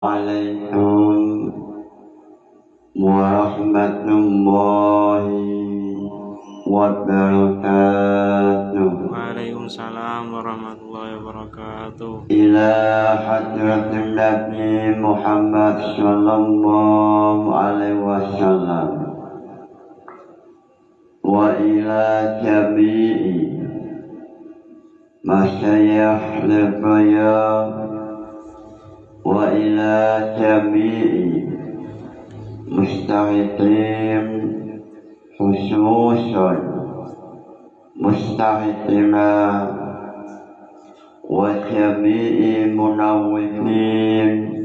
Assalamualaikum warahmatullahi wabarakatuh. Waalaikumsalam warahmatullahi wabarakatuh. Ila hadratin Nabi Muhammad sallallahu alaihi wasallam wa ila jami'i masyayikh al-qaya wa ila jami'i mustahiqin khususan mustahiqina wa jami'i munawwifin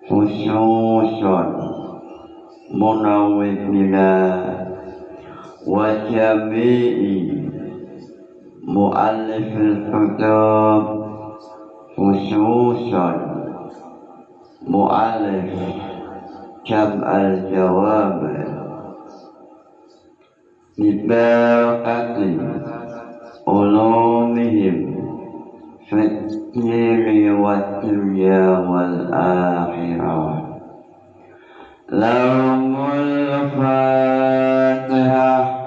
khususan munawwifina wa jami'i mu'allifil kutub khususan mu'allif jam'al jawab bibarakati ulumihim fid dini wad dunya wal akhirah. Lahumul Fatihah.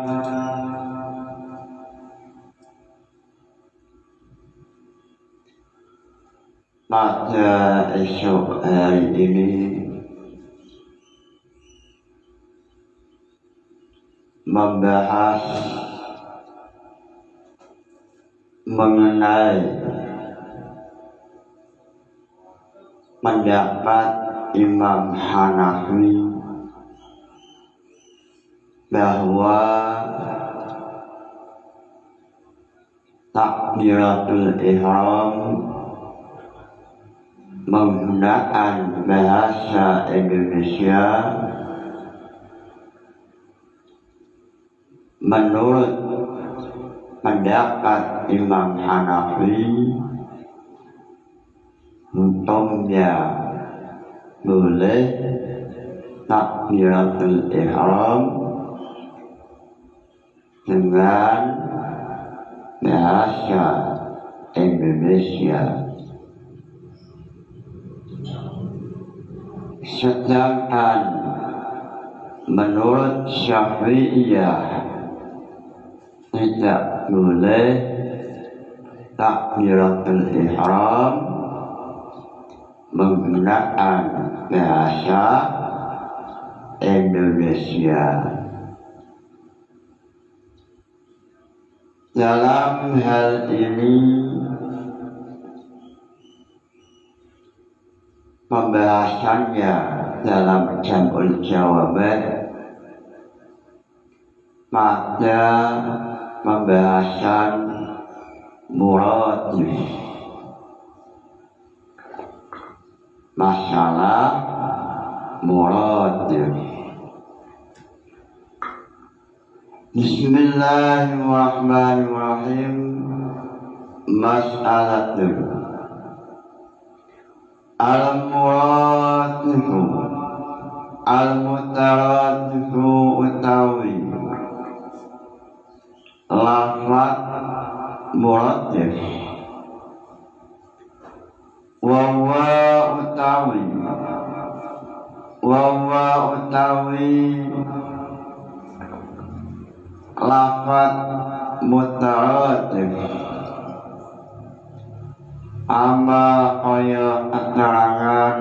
Pada esok hari ini membahas mengenai pendapat Imam Hanafi bahwa takbiratul ihram menggunakan bahasa Indonesia menurut pendapat Imam Hanafi hukumnya boleh takbiratul ihram dengan bahasa Indonesia. Sedangkan menurut Syafi'iyah tidak boleh takbiratul ihram menggunakan bahasa Indonesia. Dalam hal ini pembahasannya dalam Jam'ul Jawabat pada pembahasan muradif, masalah muradif. Bismillahirrahmanirrahim. Mas'alatun al-muradifu al-mutaradifu utawi lafaz muradif wa utawi lafaz mutaradif ama kaya keterangan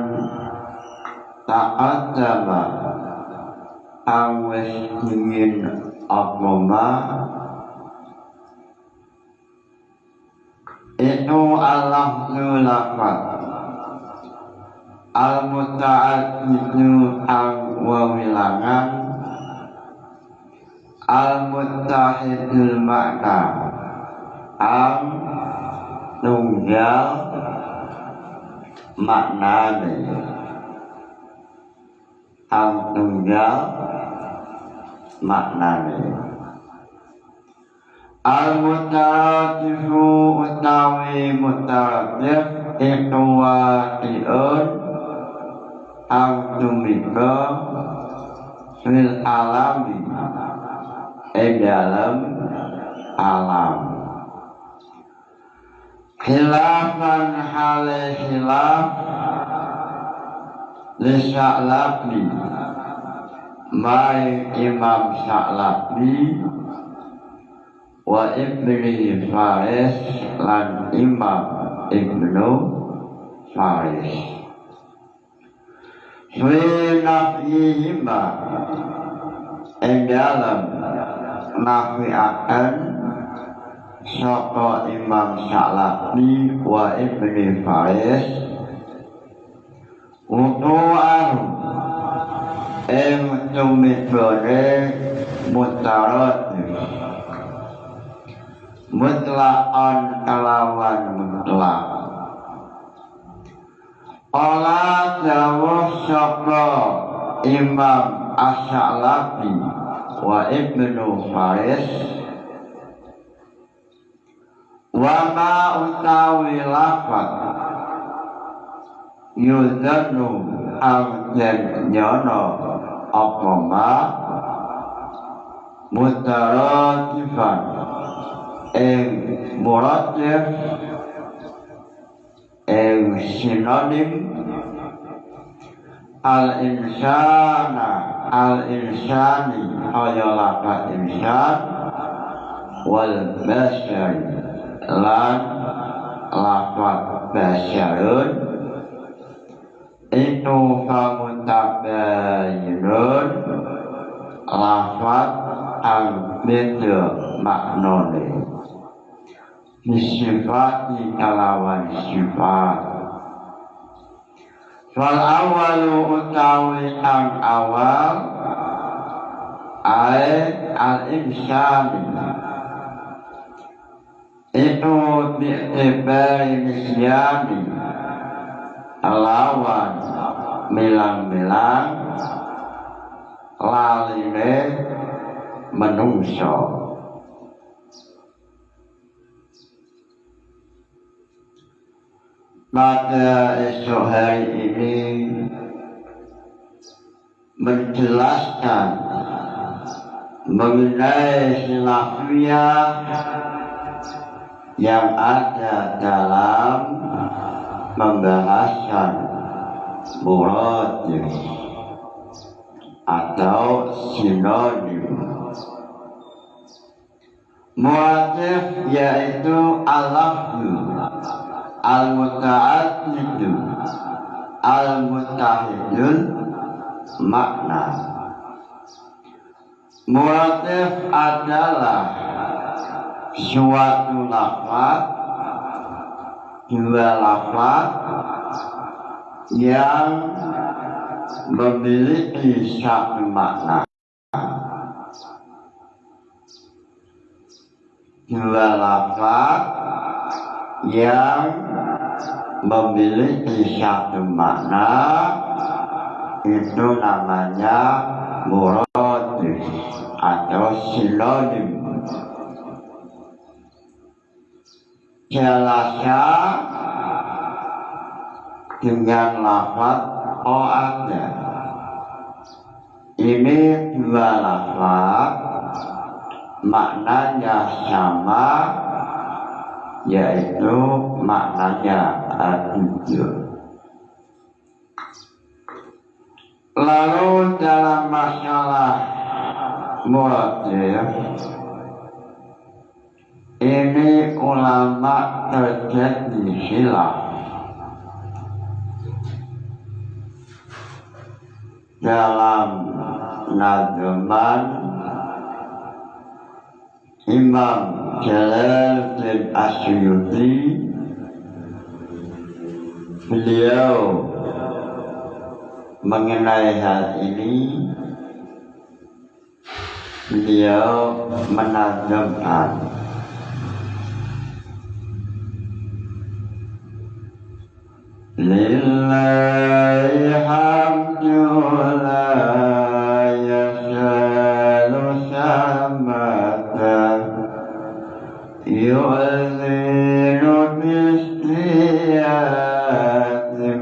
ta'adzama awis dingin agama itu al-lafzu lafaz al-muta'addidu ang wawilangan al-muttahidul makna ang tunggal maknane ang tunggal maknane al-mutaradifu utawi mutaradif itu waqi'un ang tumika fil alami dalam alam khilafan hale khilaf Lisa'labi Mai Imam Sa'labi wa Ibni Faris lan Imam Ibnu Faris fi nafyihima dalam nafi'akan saka Imam Sa'labi wa Ibni Faris wutu'ahu tumibore mutaradif mutlaqan kalawan mutlaq Ola dawuh sapa Imam As-Sa'labi wa Ibnu Faris wa ma utawi lafaz yuzannu al-jan nyono apa ma mutaradifan muradif sinonim al-insani kaya lafaz insan wal basyari lan lafaz basyarun itu famutabayinun lafaz al-beda maknone disifati kalawan sifat fal awalu utawi ang awal al-insani itu bi'tibari misyani lawan milang-milang laline menungso pada esok hari ini menjelaskan mengenai khilafiyah yang ada dalam pembahasan muradif atau sinonim. Muradif yaitu al-lafzu al-muta'addidu al-mutahidun makna. Muradif adalah suatu lafaz, dua lafaz yang memiliki satu makna. Dua lafaz yang memiliki satu makna itu namanya muradif atau sinonim. Jelasnya dengan lafaz ada. Ini dua lafaz maknanya sama, yaitu maknanya tujuh. Lalu dalam masalah muradif ini ulama terjadi khilaf dalam nadzuman Imam Jalaluddin Asyuyuti. Beliau mengenai hal ini beliau menazamkan lillahi hamdu la yasalu samatan yu'zinu bistiyati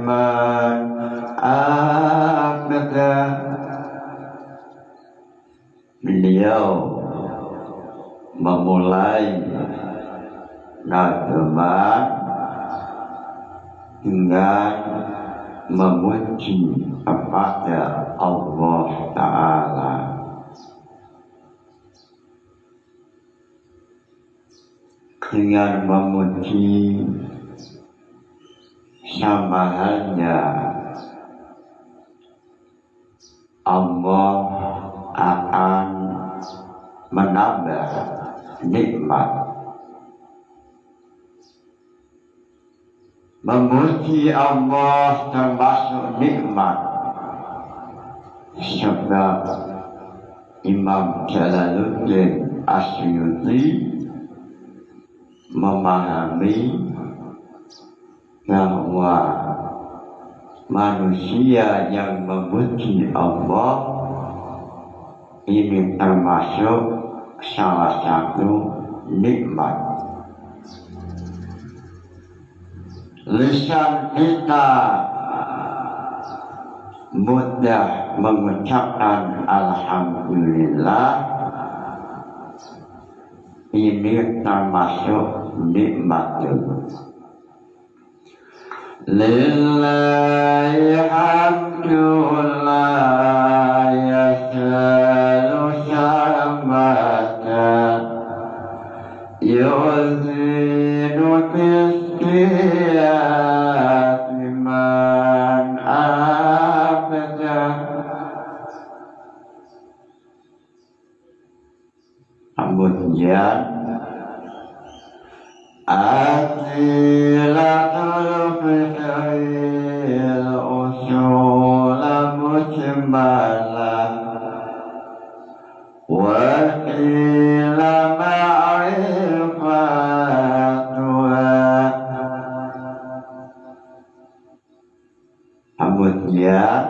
man abda. Beliau memulai nadzuman dengan memuji kepada Allah Ta'ala. Dengan memuji sama halnya Allah akan menambah nikmat. Memuji Allah termasuk nikmat, sebab Imam Jalaluddin Asyuti memahami bahwa manusia yang memuji Allah ini termasuk salah satu nikmat. Lisan kita mudah mengucapkan alhamdulillah, ini termasuk nikmat. Lillahi hamdulillah yasalu samata yuzinu biskiyati man abada. Kemudian Adilatul fiqhil usul mujmalah wa ila ma'rifatuha. Kemudian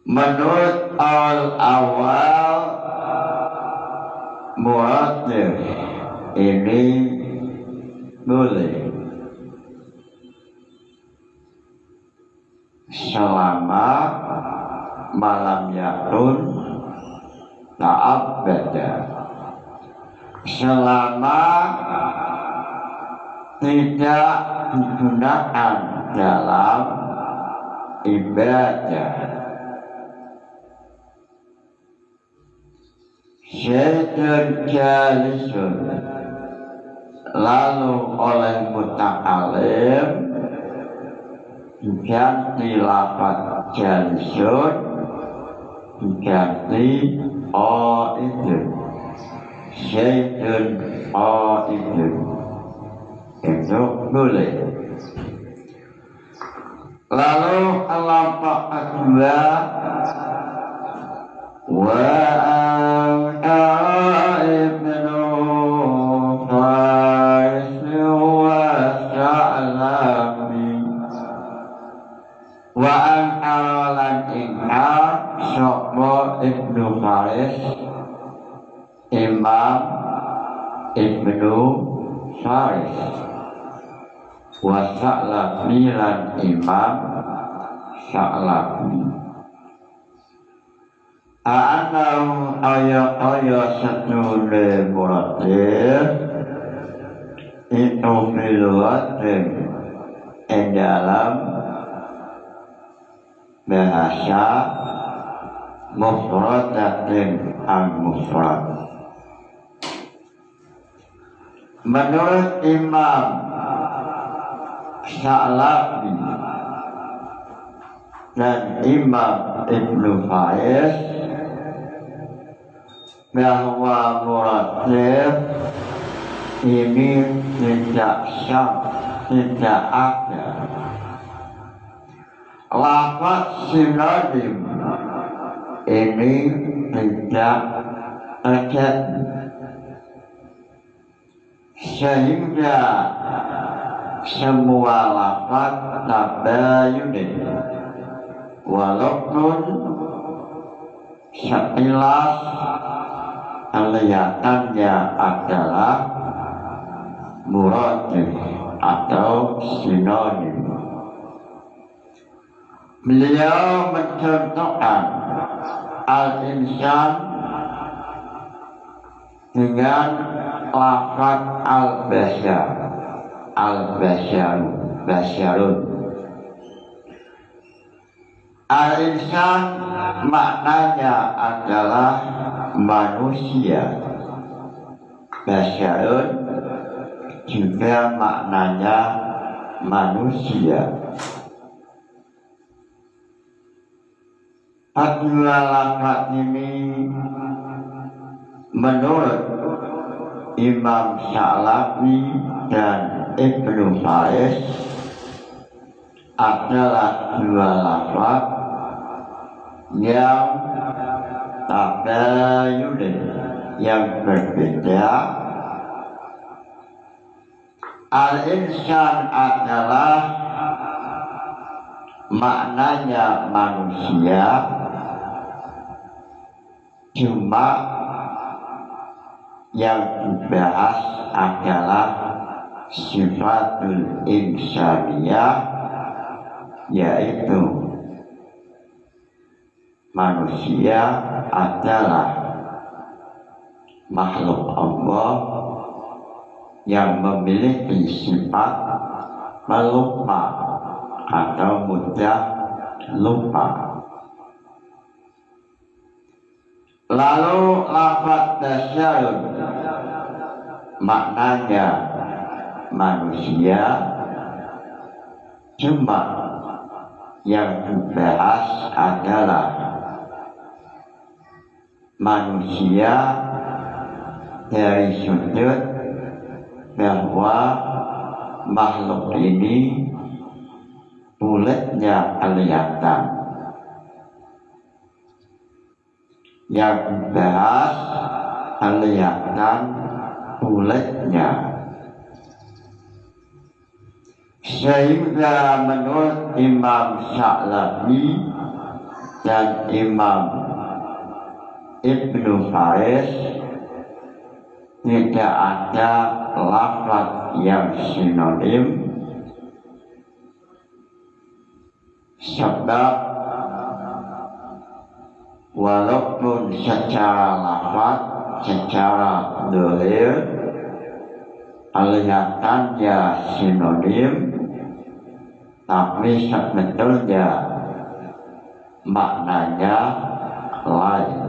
menurut awal mu'atif ini boleh selama malam yakun ta'abbada, selama tidak digunakan dalam ibadah. Syaitun jalisun, lalu oleh mutakalim diganti lafaz jalisun, diganti qaidun. Syaitun qaidun, itu boleh. Lalu kelompok kedua wa ibnu Faris wa Sa'lami wa an ingkar sapa Ibnu Faris Imam Ibnu Faris wa Sa'lami lan Imam Sa'lami. A'anau ayat setule muratir itu filuatin dalam bahasa mufradatin al-mufrad. Menurut Imam Sa'lami dan Imam Ibnu Faris bahwa muratif ini tidak ada lafaz sinonim ini tidak terjadi, sehingga semua lafaz tabayunin walaupun sekilas kelihatannya adalah muradif atau sinonim. Beliau mencontohkan al-insan dengan lafaz al-bashar, al-basharun. Al-insan maknanya adalah manusia. Basyarun juga maknanya manusia. Kedua lafaz ini menurut Imam Sya'labi dan Ibnu Faiz adalah dua lafaz yang tabayunin, yang berbeda. Al-insan adalah maknanya manusia, cuma yang dibahas adalah sifatul insaniyah, yaitu manusia adalah makhluk Allah yang memiliki sifat melupa atau mudah lupa. Lalu lafaz tasyarun maknanya manusia, cuma yang dibahas adalah manusia dari sudut bahwa makhluk ini kulitnya kelihatan. Yang dibahas kelihatan kulitnya, sehingga menurut Imam Sya'labi dan Imam Ibnu Faiz tidak ada lafaz yang sinonim, sebab walaupun secara lafaz, secara dalil kelihatannya sinonim, tapi sebetulnya maknanya lain.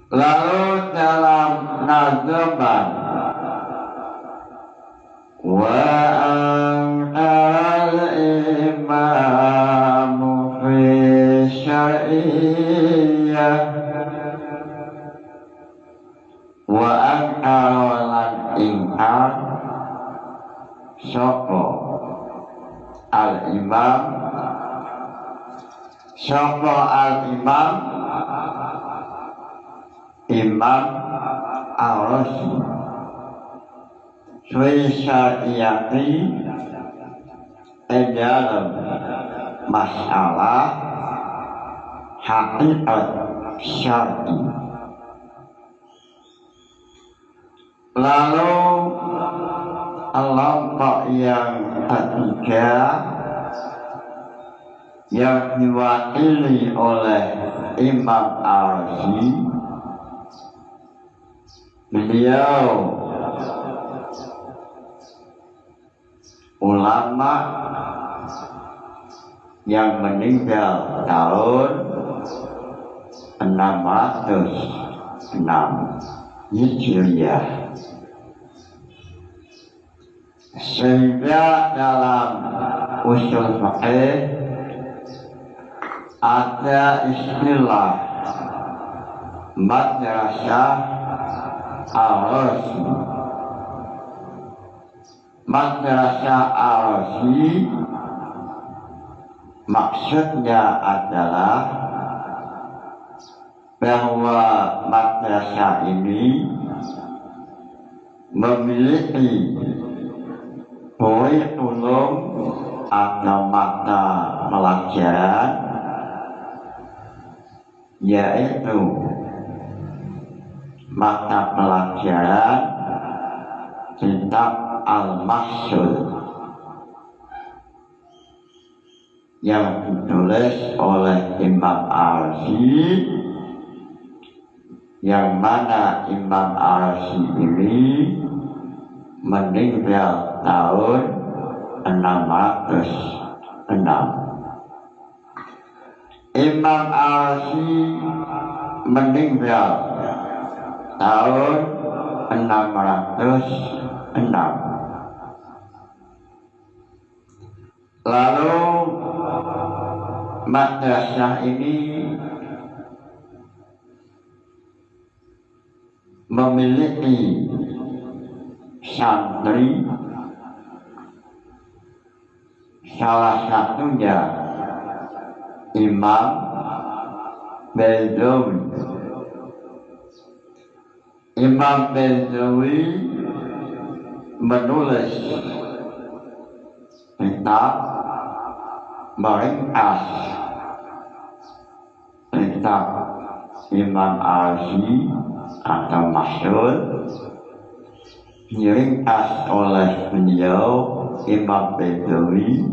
Lalu dalam nazaman wa al-imamu fi syar'iyyah wa an-awalan ingkar soko al-imam, soko al-imam Imam Al-Razi fi syar'iyati dalam masalah hakikat syar'i. Lalu kelompok yang ketiga yang diwakili oleh Imam Al-Razi, beliau ulama yang meninggal tahun 606 Hijriah, sehingga dalam usul fiqh ada istilah madrasah Al-Razi. Madrasah Al-Razi Maksudnya adalah bahwa madrasah ini memiliki kurikulum atau mata pelajaran, yaitu mata pelajaran kitab Al-Mahsul yang ditulis oleh Imam Al-Razi, yang mana Imam Al-Razi ini meninggal tahun 606. Imam Al-Razi meninggal tahun 606. Lalu madrasah ini memiliki santri, salah satunya Imam Baidawi. Imam Baidawi menulis kitab meringkas kitab Imam Al-Razi atau Mahsul, diringkas oleh beliau Imam Baidawi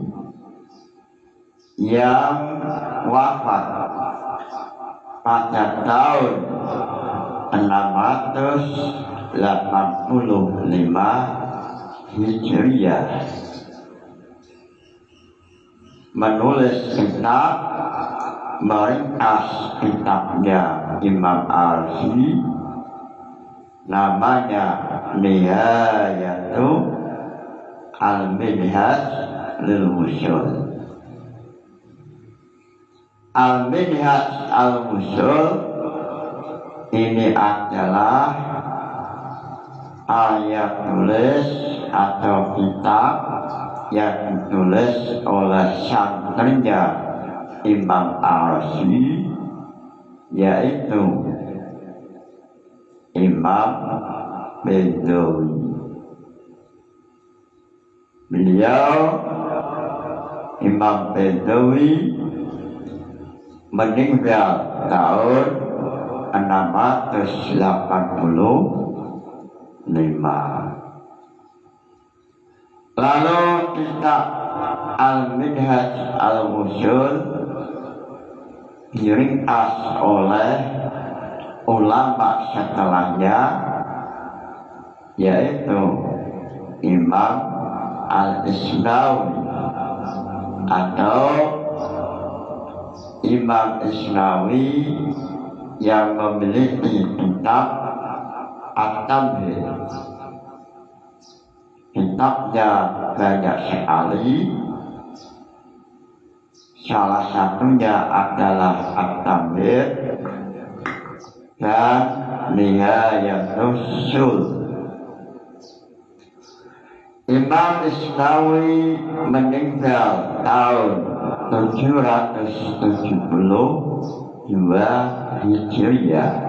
yang wafat pada tahun 685 Hijriah, menulis kitab meringkas kitabnya Imam Al-Razi, namanya Nihayatu Al-Minhaj Lil-Wusul. Al-Minhaj Al-Wusul ini adalah ayat tulis atau kitab yang ditulis oleh santrinya Imam Al-Razi, yaitu Imam Baidawi. Beliau Imam Baidawi meninggal tahun 685. Lalu kitab Al-Minhaj Al-Wusul diringkas oleh ulama setelahnya, yaitu Imam Al-Isnawi atau Imam Isnawi yang memiliki kitab At-Tamhid. Kitabnya banyak sekali, salah satunya adalah At-Tamhid dan Nihayatus Sul. Imam Isnawi meninggal tahun 772 Hijriah.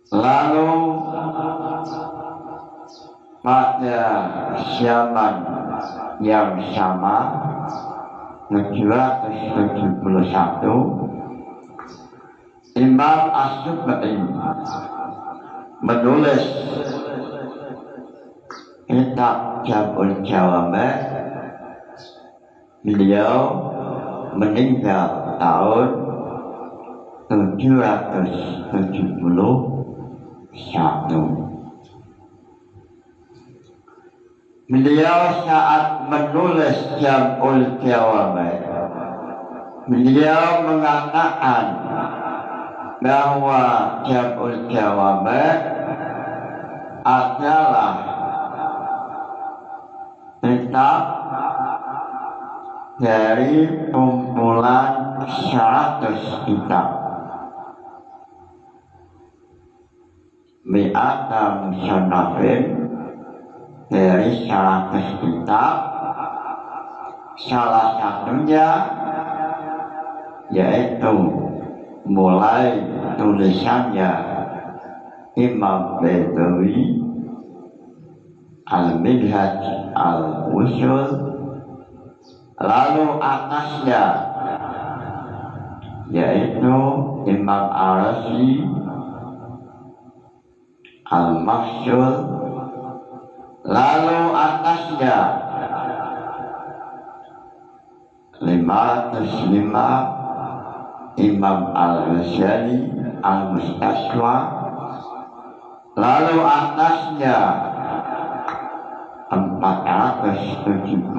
Lalu pada zaman yang sama 771 Imam As-Sub'i menulis kitab Jam'ul Jawami'. Beliau meninggal tahun 771. Beliau saat menulis Jam'ul Jawami', beliau mengatakan bahwa Jam'ul Jawami' adalah kitab dari kumpulan 100 kitab, mi'ata musannafin, dari 100 kitab salah satunya yaitu mulai tulisannya Imam Baidawi Al-Minhaj Al-Usul, lalu atasnya yaitu Imam Ar-Razi Al-Mahsyul, lalu atasnya 505 Imam Al-Ghazali Al-Mustasfa, lalu atasnya 478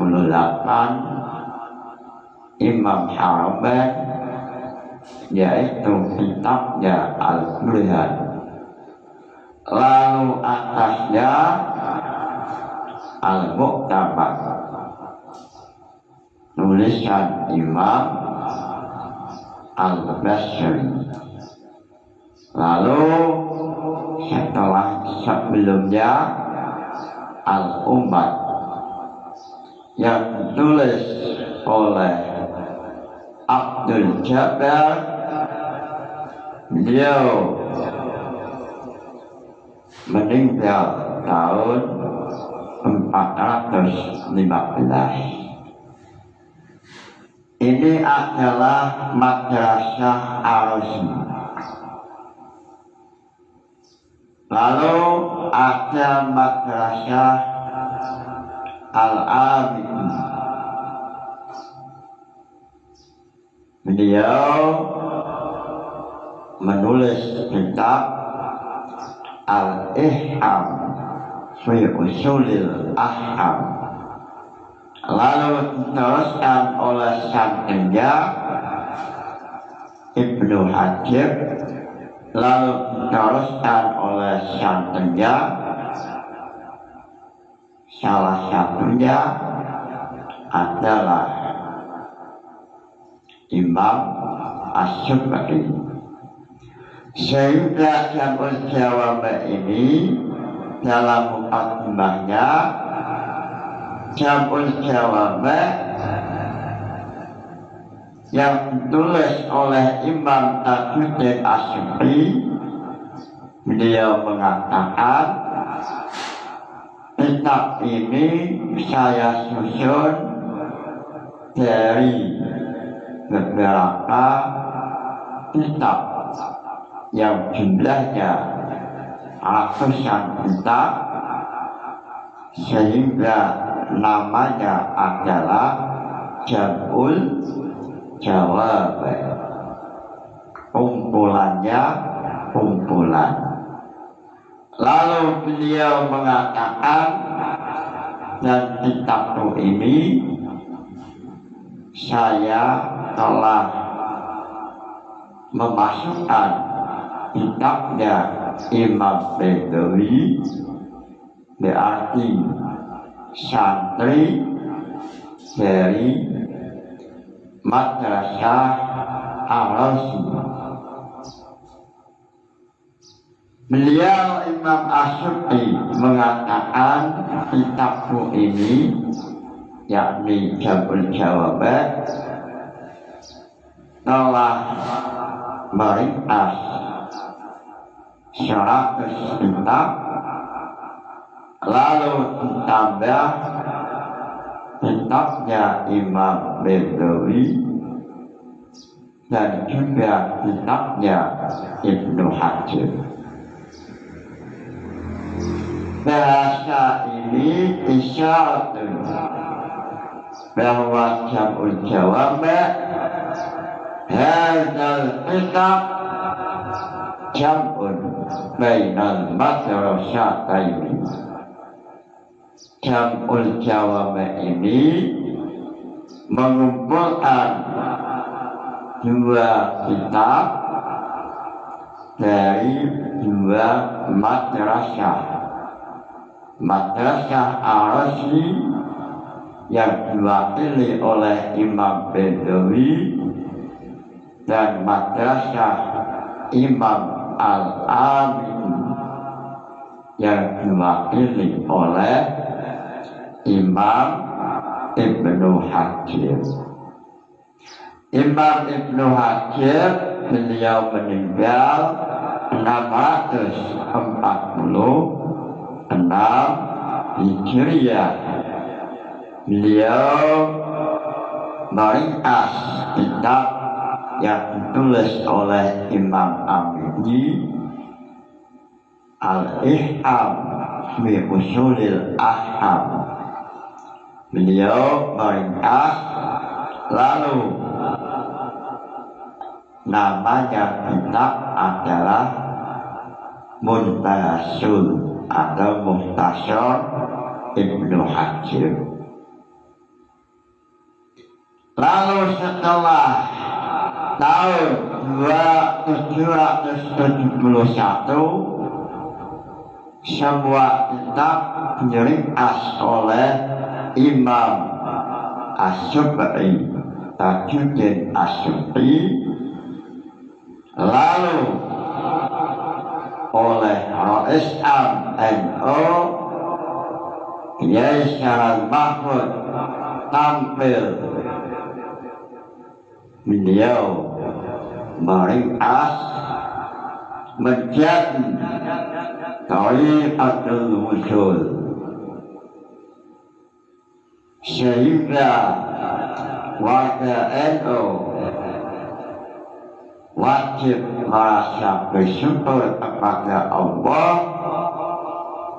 Imam Haramain, yaitu kitabnya Al-Burhan, lalu atasnya Al-Muqtamad, tulisan Imam Al-Basri, lalu sebelumnya Al-Ummah yang ditulis oleh Abdul Jabbar. Beliau meninggal tahun 415. Ini adalah Madrasah Ar-Razi. Lalu ada Madrasah Al-Amin. Beliau menulis kitab Al-Ihkam fi Usulil Ahkam, lalu diteruskan oleh santrinya Ibnu Hajar, lalu diteruskan oleh santrinya salah satunya adalah Imam Asy-Syufi'i. Sehingga Jam'ul Jawami ini dalam mukaddimahnya, Jam'ul Jawami yang ditulis oleh Imam Tajuddin Asy-Syufi'i, beliau mengatakan kitab ini saya susun dari beberapa kitab yang jumlahnya ratusan kitab, sehingga namanya adalah Jam'ul Jawami, kumpulannya kumpulan. Lalu beliau mengatakan, dan kitab ini saya telah memasukkan kitabnya Imam Baidawi, berarti santri dari Madrasah Ar-Razi. Beliau Imam Asy-Syufi'i mengatakan kitabku ini, yakni Jam'ul Jawami, telah meringkas 100 kitab, lalu ditambah kitabnya Imam Baidawi dan juga kitabnya Ibnu Hajar. Bahasa ini isyaratun bahwa Jam'ul Jawami hadzal kitab jam'un bainal madrasataini. Jam'ul Jawami ini mengumpulkan dua kitab dari dua madrasah. Madrasah Ar-Razi yang diwakili oleh Imam Baidawi dan Madrasah Imam Al-Amin yang diwakili oleh Imam Ibnu Hakim. Imam Ibnu Hakim beliau meninggal 646 Hijriah. Beliau meringkas kitab yang ditulis oleh Imam Amidi, Al-Ihkam fi Usulil Ahkam. Beliau meringkas, lalu namanya kitab adalah Muntahasul atau Mukhtasar Ibnu Hakim. Lalu setelah tahun 1771 semua kitab diringkas oleh Imam As-Sub'i, Tajuddin As-Sub'i, lalu oleh Rais NU Kiai Syarif Mahfud tampil. Beliau meringkas menjadi Thariqatul Wusul, sehingga warga NU wajib merasa bersyukur kepada Allah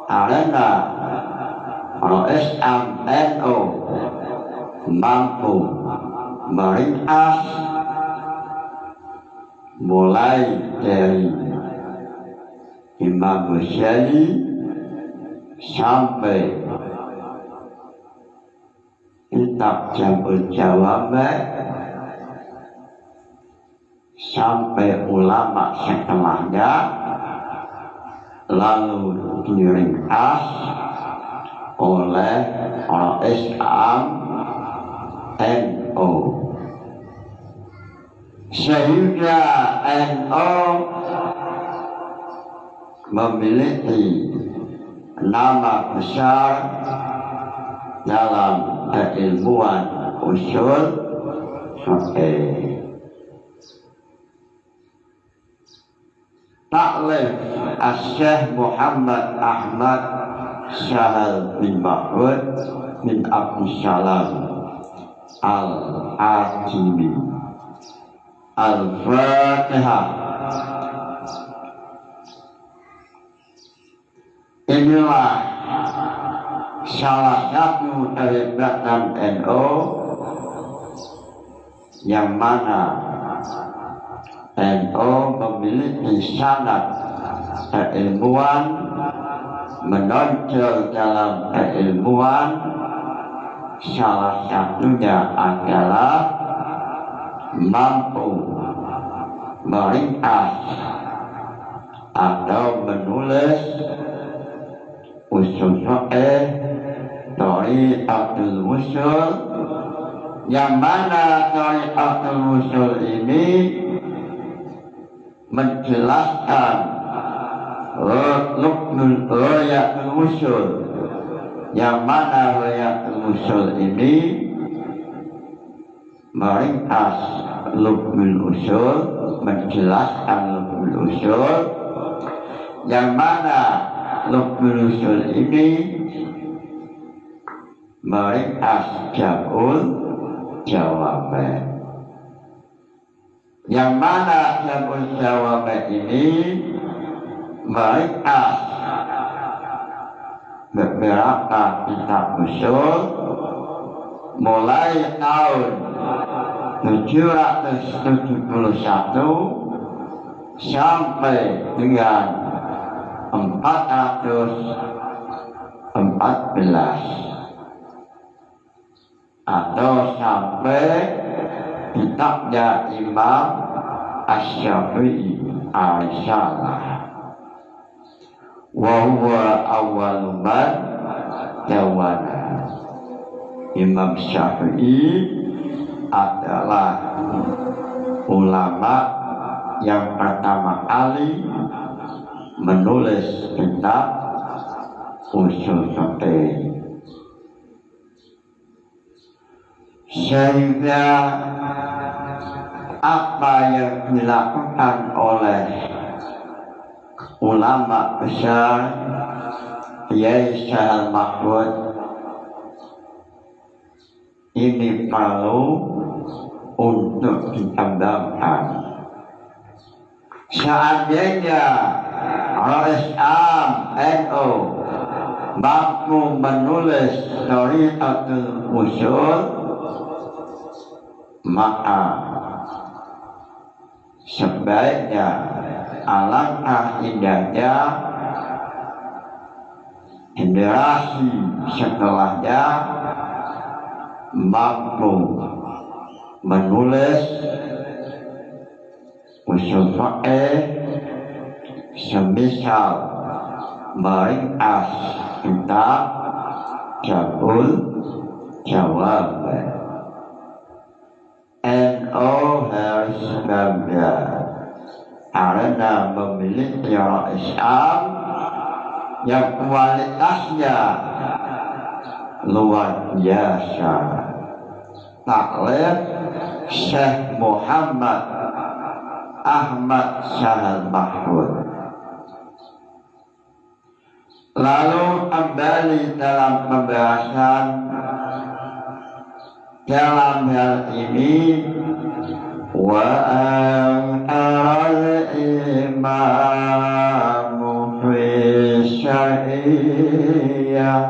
karena Rais NU mampu meringkas mulai dari Imam Ghazali sampai kitab Jamul Jawami, sampai ulama setelahnya, lalu diringkas oleh Rais NU, sehingga NU memiliki nama besar dalam keilmuan usul fikih. Taklif Asy-Syaikh Muhammad Ahmad Sahal bin Mahmud bin Abdussalam Al-Hatimi. Al-Fatihah. Inilah salah satu dari belakang NU yang mana NU memiliki sanad keilmuan, menonjol dalam keilmuan. Salah satunya adalah mampu meringkas atau menulis usul fikih Thariqatul Wusul, yang mana Thariqatul Wusul ini menjelaskan Ruknul Ghayatul Wusul, yang mana Ghayatul Wusul ini meringkas Ruknul Usul, menjelaskan Ruknul Usul, yang mana Ruknul Usul ini meringkas Jamul Jawami, yang mana Jamul Jawami ini meringkas beberapa kitab usul mulai tahun 771 sampai dengan 414 atau sampai kitabnya Imam Asy-Syafi'i Al-Salah. Wa huwa awwalu man dawana. Imam Syafi'i adalah ulama yang pertama kali menulis kitab usul fikih. sehingga apa yang dilakukan oleh ulama besar Kiai Syahal Mahfud ini perlu untuk dikembangkan. Seandainya RSM NU mampu menulis Thariqatul Usul, maka sebaiknya alangkah indahnya generasi setelahnya mampu menulis usul fiqh semisal meringkas kitab Jabul Jawab. NU harus bangga karena memiliki Islam yang kualitasnya luar biasa. Taklif Syekh Muhammad Ahmad Syahal Mahfud. Lalu kembali dalam pembahasan dalam hal ini, wa al-imamu fi syari'iyah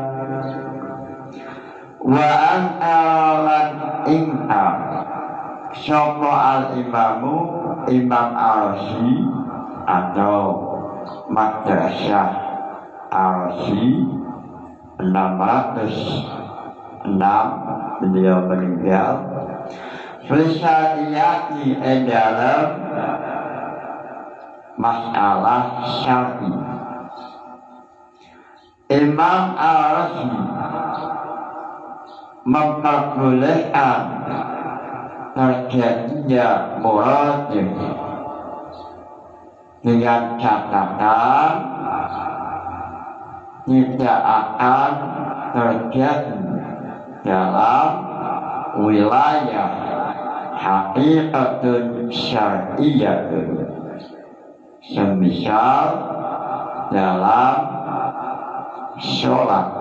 wa al-imam sapa al-imamu Imam Ar-Razi atau Madrasah Ar-Razi 606 beliau meninggal. Fisyariyati dalam masalah syar'i. Imam Ar-Razi memperbolehkan terjadinya murajih dengan catatan tidak akan terjadi dalam wilayah haqiqatun syar'iyyatun, semisal dalam sholat.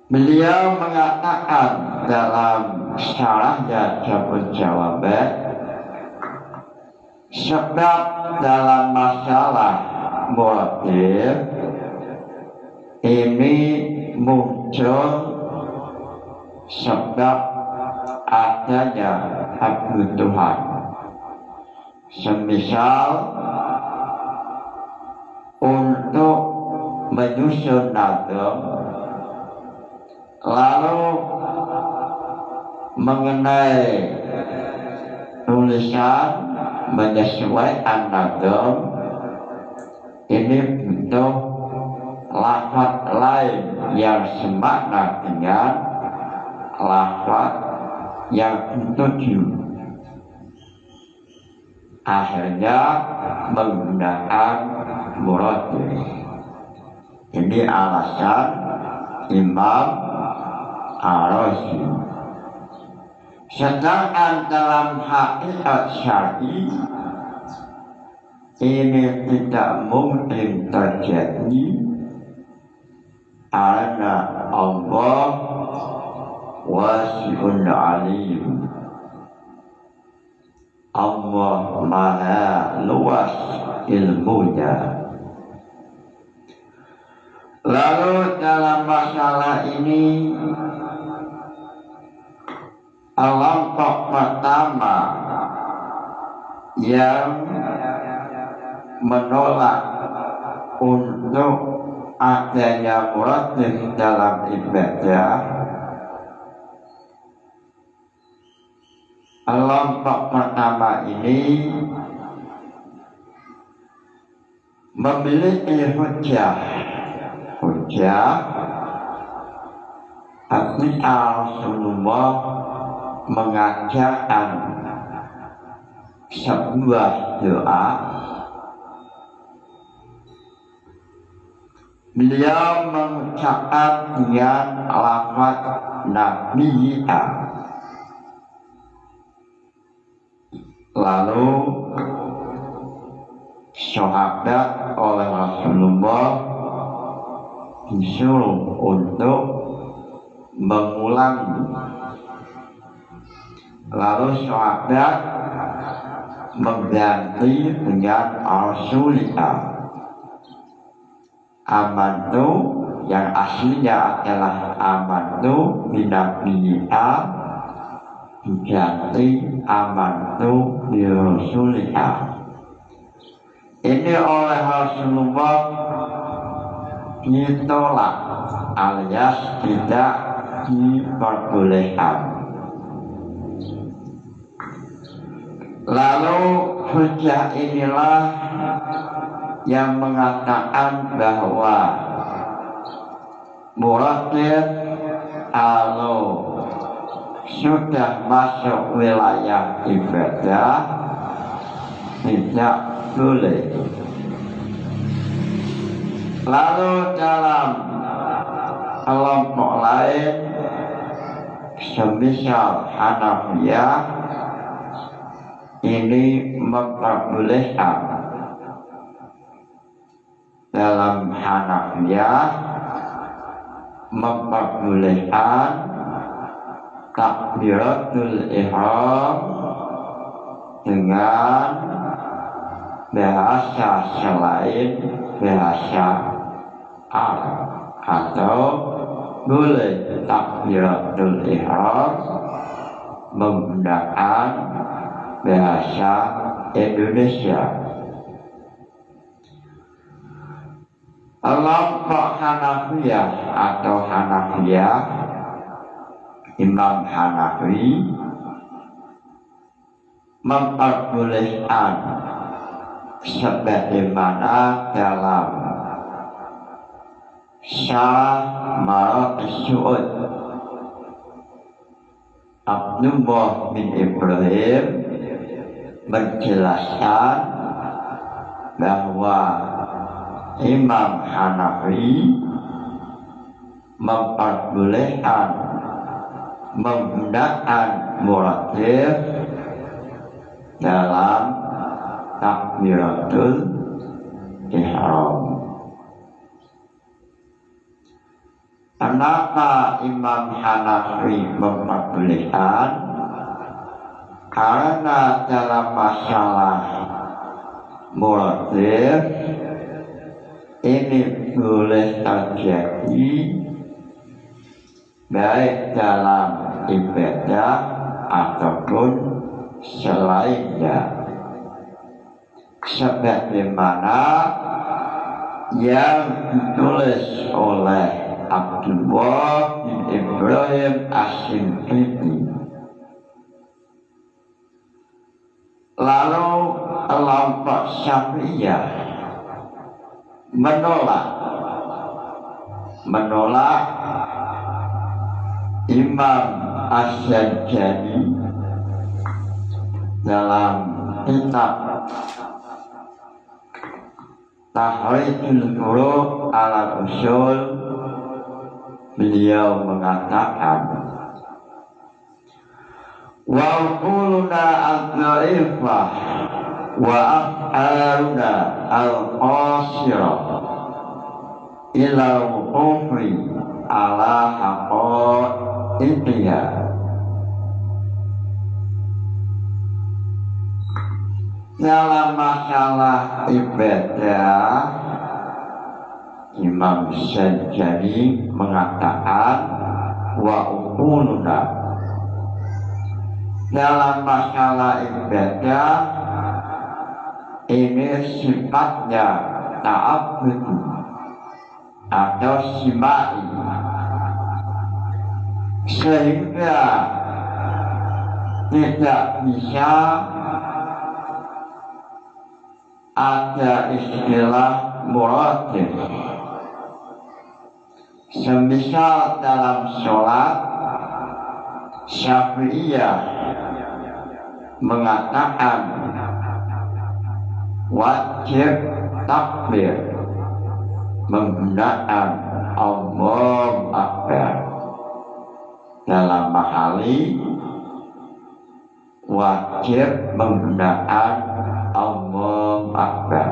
Beliau mengatakan dalam syarahnya Jabul Jawab, sebab dalam masalah murajih ini muncul sebab adanya kebutuhan, semisal untuk menyusun nazam, lalu mengenai tulisan menyesuaikan nazam ini butuh lafaz lain yang semakna dengan lafaz yang dituju. Akhirnya menggunakan murajih. Ini alasan Imam Ar-Razi. Sedangkan dalam hakikat syar'i ini tidak mungkin terjadi karena Allah wasi'un alim. Allah maha luas ilmunya. Lalu dalam masalah ini kelompok pertama yang menolak untuk adanya murajih dalam ibadah, kelompok pertama ini memiliki hujjah ketika Rasulullah mengajarkan sebuah doa, beliau mengucapkan dengan lafaz nabiyya. Lalu sahabat oleh Rasulullah disuruh untuk mengulangi. Lalu sahabat mengganti dengan Rasulullah. Amantu yang aslinya adalah amantu binabiyya diganti amantu bi Rasulillah. Ini oleh Rasulullah ditolak alias tidak diperbolehkan. Lalu hujah inilah yang mengatakan bahwa muratil kalau sudah masuk wilayah ibadah tidak boleh. Lalu dalam kelompok lain semisal Hanafiyah ini memperbolehkan. Dalam Hanafiyah memperbolehkan takbiratul ihram dengan bahasa selain bahasa Arab, atau boleh takbiratul ihram menggunakan bahasa Indonesia. Kelompok Hanafiyah atau Hanafiyah, Imam Hanafi memperbolehkan sebagaimana dalam Syarah Maraqis Su'ud Abdullah bin Ibrahim menjelaskan bahwa Imam Hanafi memperbolehkan menggunakan muratil dalam takbiratul ihram. Kenapa Imam Hanafi memperbolehkan? Karena dalam masalah muratil ini boleh terjadi baik dalam ibadah ataupun selainnya, sebagaimana yang ditulis oleh Abdullah bin Ibrahim As-Sinqiti. Lalu kelompok Syafi'iyah menolak Imam Asy-Syadzali dalam kitab Tahrijul Furuq ala Usul. Beliau mengatakan, wa quluna al-dhaifah wa af'aluna al-qasirah ila al-kufri ala haqa'iqiyya. Dalam masalah ibadah, Imam Syadzali mengatakan wa uquluna, dalam masalah ibadah ini sifatnya ta'abbud atau simai, sehingga tidak bisa ada istilah muratil. Semisal dalam sholat, Syafi'iyah mengatakan wajib takbir menggunakan Allahu Akbar. mahali wajib menggunakan Allahu Akbar.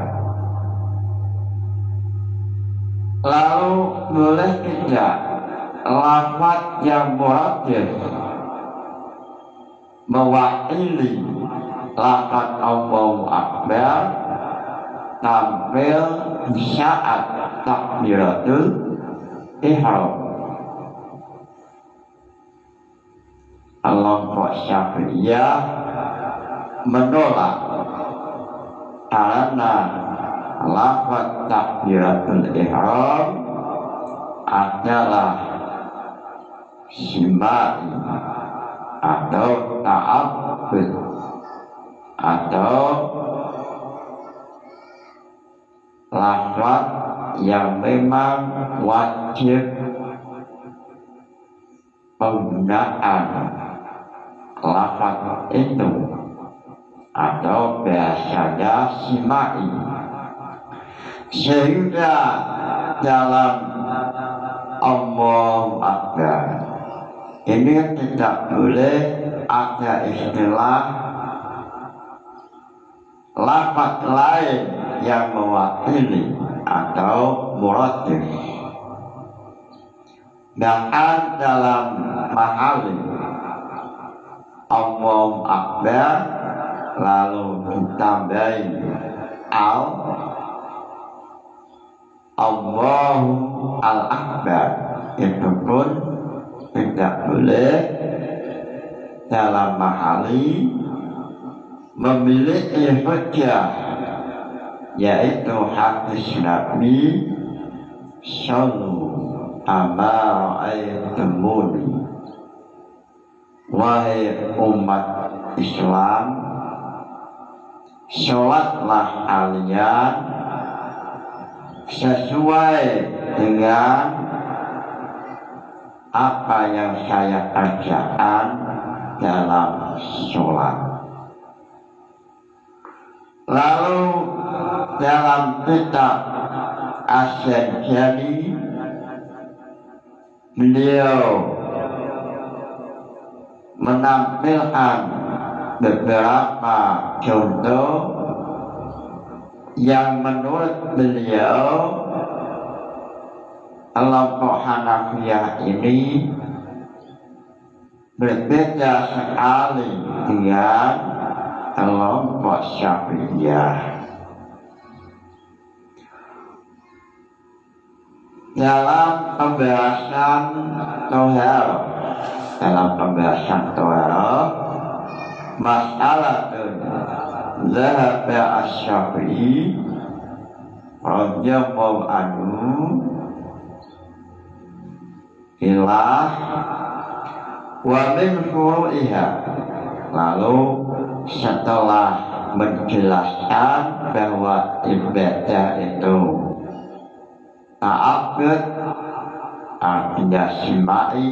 Lalu boleh tidak lafaz yang muradif mewakili lafaz Allahu Akbar tampil di saat takbiratul ihram. Kelompok Syafi'iyah menolak karena lafaz takbiratul ihram adalah simai atau ta'abbud atau lafaz yang memang wajib penggunaan lafaz itu atau biasanya simai, sehingga dalam Allahu Akbar ini tidak boleh ada istilah lafaz lain yang mewakili atau muradif. Bahkan dalam mahali Allahu Akbar lalu ditambahi Allahu Al-Akbar, itu pun tidak boleh dalam mahali memiliki hujjah, yaitu hadis Nabi sallu kama ra'aitumuni. Wahai umat Islam, sholatlah kalian sesuai dengan apa yang saya kerjakan dalam sholat. Lalu dalam kitab As-Sajjadi beliau menampilkan beberapa contoh yang menurut beliau kelompok Hanafiyah ini berbeda sekali dengan kelompok Syafi'iyah. Dalam pembahasan Tohara, masalah Zahaba Asy-Syafi'i radhiyallahu anhu ilah wa min furu'iha. Lalu setelah menjelaskan bahwa ibadah itu ta'abbud artinya simai,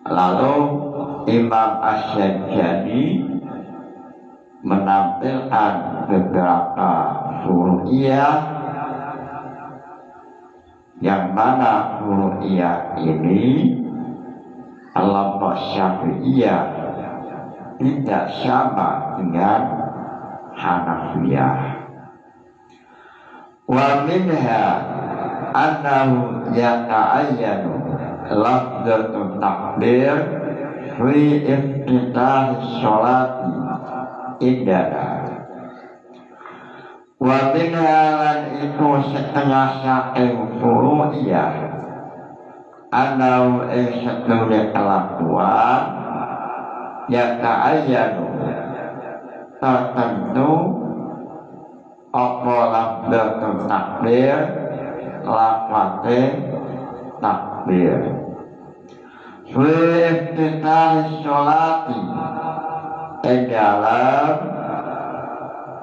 lalu Imam Asy-Sajjadi menampilkan beberapa furu'iyah, yang mana furu'iyah ini kelompok Syafi'iyah tidak sama dengan Hanafiyah. Wa minha annahu yata'ayyanu lafzatul takbir fi iftitah sholati indana. Wa minha lan itu setengah saking furu'iyah annahu setulah kelakuan yata'ayyanu tertentu apa lafzatul takbir, lafate takbir fi iftitah sholati dalam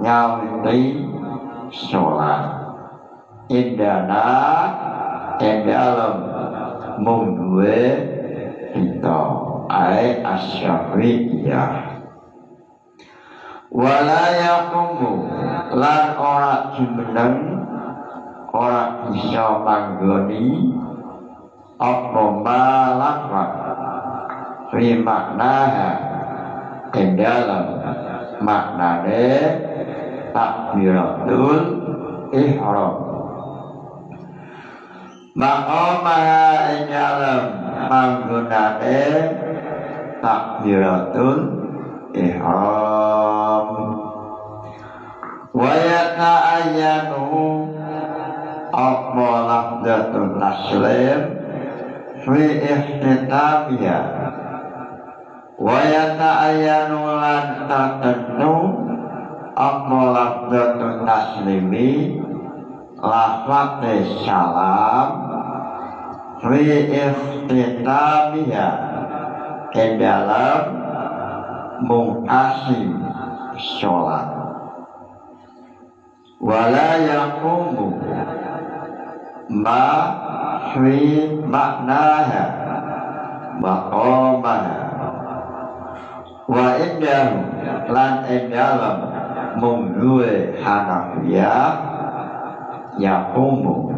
nyawiti sholat indana dalam mungguwe kita ai Asy-Syafi'iyah. Wala yaqumu lan ora jumeneng, ora bisa manggoni apa malafat fi maknaha dalam maknane takbiratul ihram maqamaha dalam panggonane takbiratul ihram wa yata'ayyanu apa lafzatul taslim fi ihtitamiha wa yata'ayyanu lan tertentu apa lafzatul taslimi lafaz salam fi ihtitamiha dalam mengakhiri sholat wala yaqumu ma fi maknaha maqamaha wa indahu lan dalam mungguwe Hanafiyah yaqumu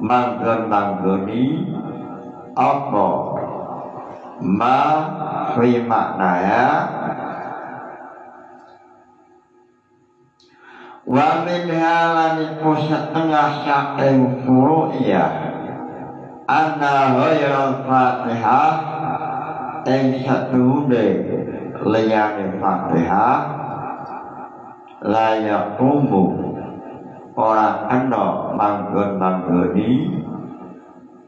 manggon-manggoni apa ma fi maknaya wa min halaniku setengah saking furu'iyah anna ghairul fatihah yang setune liyane fatihah la yaqumu orang kena manggon-manggoni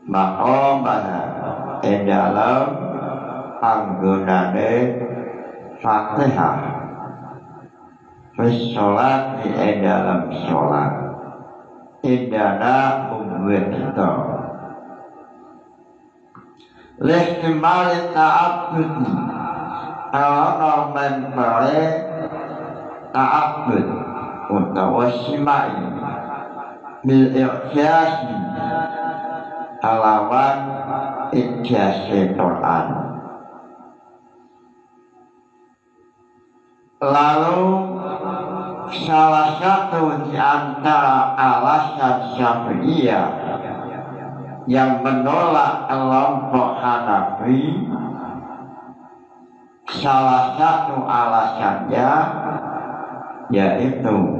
maqamaha dalam panggonane fatihah fi sholat di dalam sholat indana membuat kita lihtimali ta'abud karena memberi ta'abud utawa simai bil ikhtiasi alawan ikhtiasi Quran. Lalu salah satu di antara alasan Syafi'iyah yang menolak kelompok Hanafi, salah satu alasannya yaitu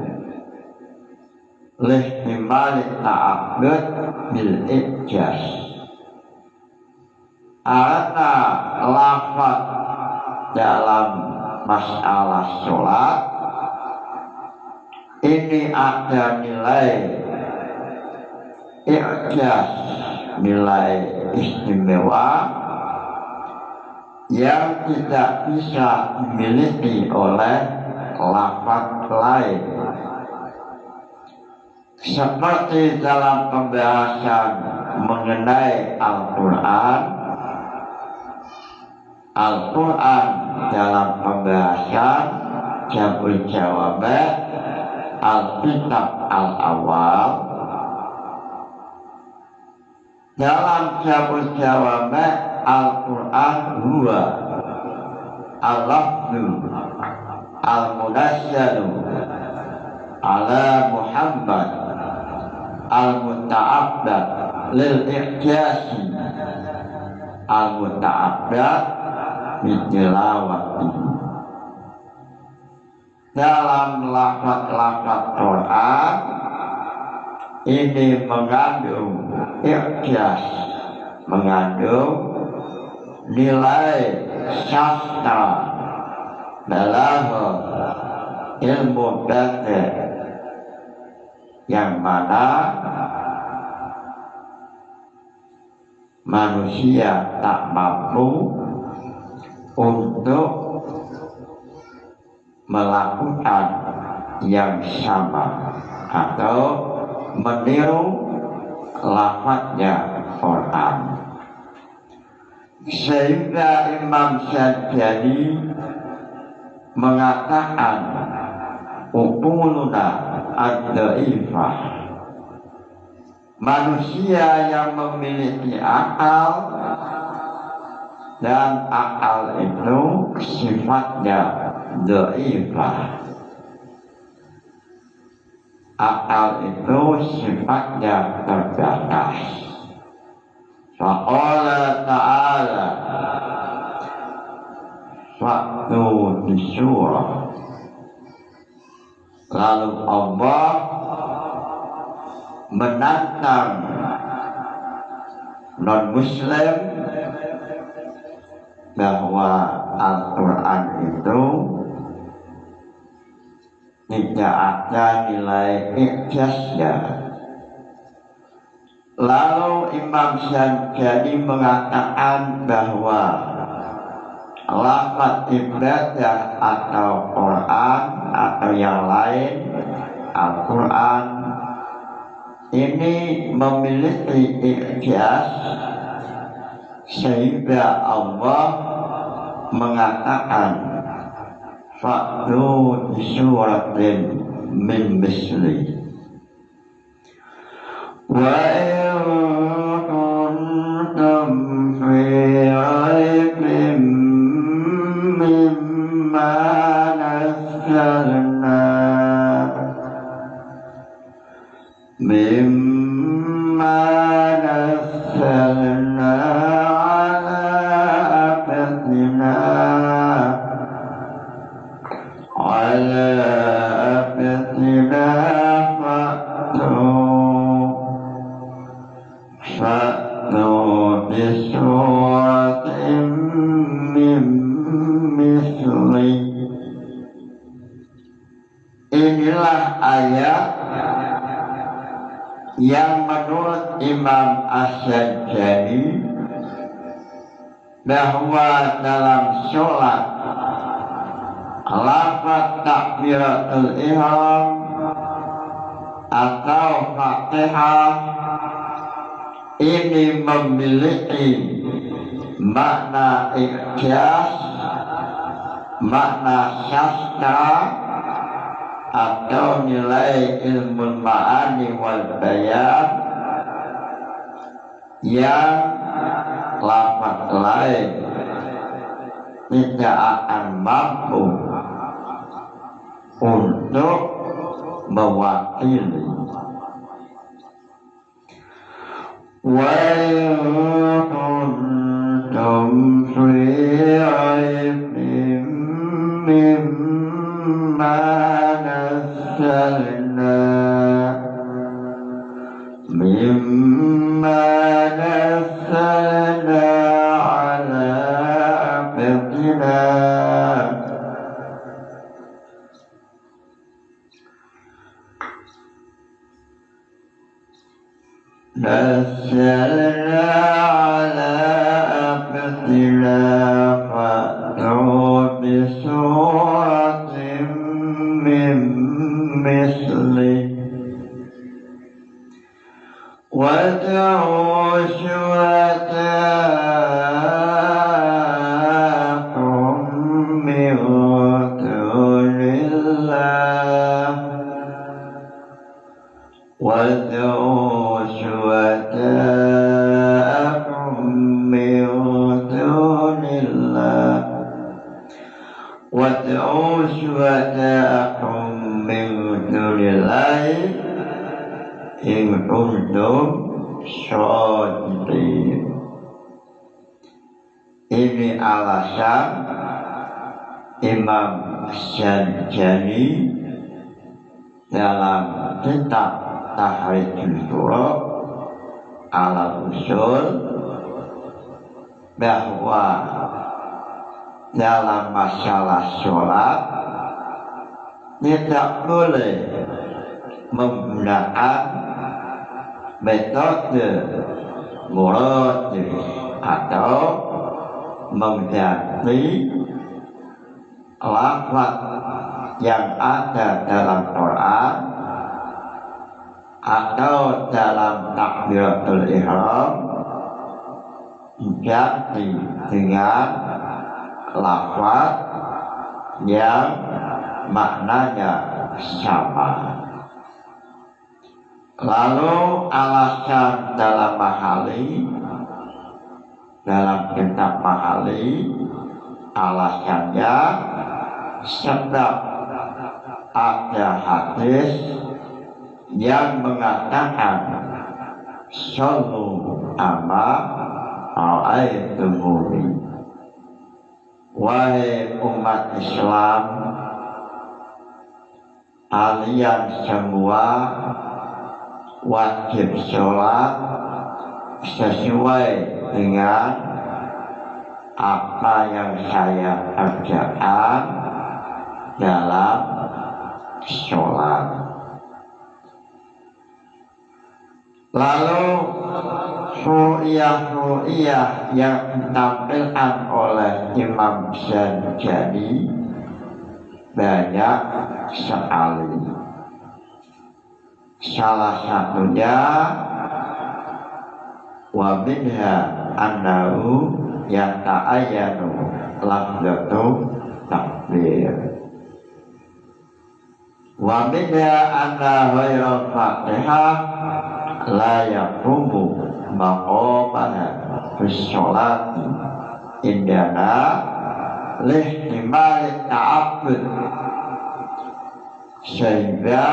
lihtimali ta'abud bil ijaz, karena lafaz dalam masalah sholat ini ada nilai ijaz, nilai istimewa yang tidak bisa dimiliki oleh lafaz lain. Seperti dalam pembahasan mengenai Al-Quran dalam pembahasan Jabul Jawame Al-Kitab Al-Awal, dalam Jabul Jawame Al-Quran huwa al-lafzu al-munazzalu ala Muhammad al-muta'abbad lil-ikhtiasi al-muta'abbad bitilawati. Dalam lafaz-lafaz Quran ini mengandung ikhtias, mengandung nilai sastra, balaghah, ilmu balaghah, yang mana manusia tak mampu untuk melakukan yang sama atau meniru lafaznya Quran. Sehingga Imam Syadjali mengatakan uquluna ad-dhaifah, manusia yang memiliki akal, dan akal itu sifatnya dhaifah. Akal itu sifatnya terbatas. Faqala ta'ala surah. Lalu Allah menantang non-Muslim bahwa Al-Quran itu tidak ada nilai ijaznya. Lalu Imam Syadjani mengatakan bahwa lafaz ibadah atau Quran atau yang lain Al-Quran ini memiliki ijaz, sehingga Allah mengatakan fa'tu suratin min misli wa in kuntum fi raibin mimma nazzalna Inilah ayat yang menurut Imam Asy-Syadjani bahwa dalam sholat lafaz takbiratul ihram atau Fatihah ini memiliki makna ijaz, makna sastra atau nilai ilmu ma'ani wal bayan yang lafaz lain tidak akan mampu untuk mewakili. Wa kuntum fi raibin mimma nazzalna ala abdina نزلنا على عبدنا فأتوا بسورة من مثله وادعوا شهداءكم من دون الله وادعوا شهداءكم من دون الله وادعوا شهداءكم من دون الله إن كنتم صادقين. Ini alasan Imam Syadjani dalam kitab Tahrijul Surah ala usul bahwa dalam masalah sholat tidak boleh menggunakan metode murad atau mengganti lafaz yang ada dalam Quran atau dalam takbiratul ihram diganti dengan lafaz yang maknanya sama. Lalu alasan dalam Mahali, dalam kitab Mahali, alasannya sebab ada hadis yang mengatakan shollu ama ra'aitumuni, wahai umat Islam, kalian semua wajib sholat sesuai dengan apa yang saya kerjakan dalam sholat. Lalu ru'iyah yang ditampilkan oleh Imam Zanjani banyak sekali. Salah satunya wa minha annahu yata'ayyanu lafzatu takbir. Wa minha anna ghairal Fatihah la yaqumu maqamaha fis sholati indana lihtimali ta'abbud. Sehingga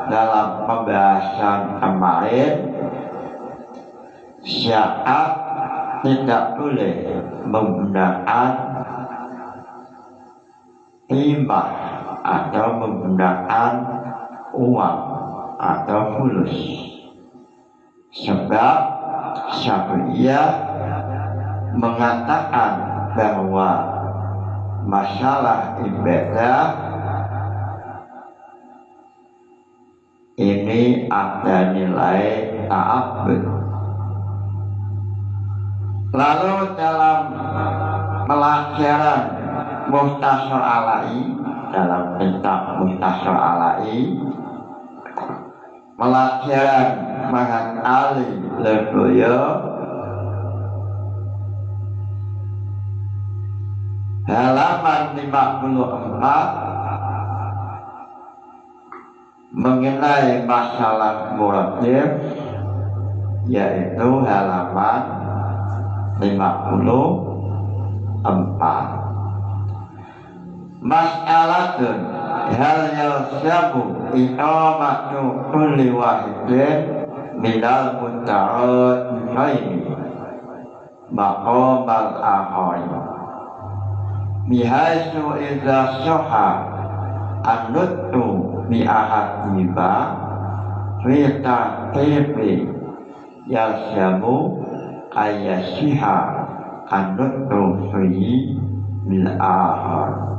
dalam pembahasan kemarin syarat tidak boleh menggunakan timah atau menggunakan uang atau fulus, sebab Syafi'iyah mengatakan bahwa masalah ibadah ini ada nilai ta'abbud. Lalu dalam pelajaran Mukhtasar Alai, dalam kitab Mukhtasar Alai, pelajaran Mahat Ali Leboyo, halaman 54 mengenai masalah muratib, yaitu halaman 54. Mas'alatun hal yalzamu iqamatu kulli wahidin minal muta'addifaini maqamal akhari bihaisu idza sahha an-nutqu bi ahadihima fi ta'tibi yalzamu ayyasiha an-nutqu fihi bil akhar.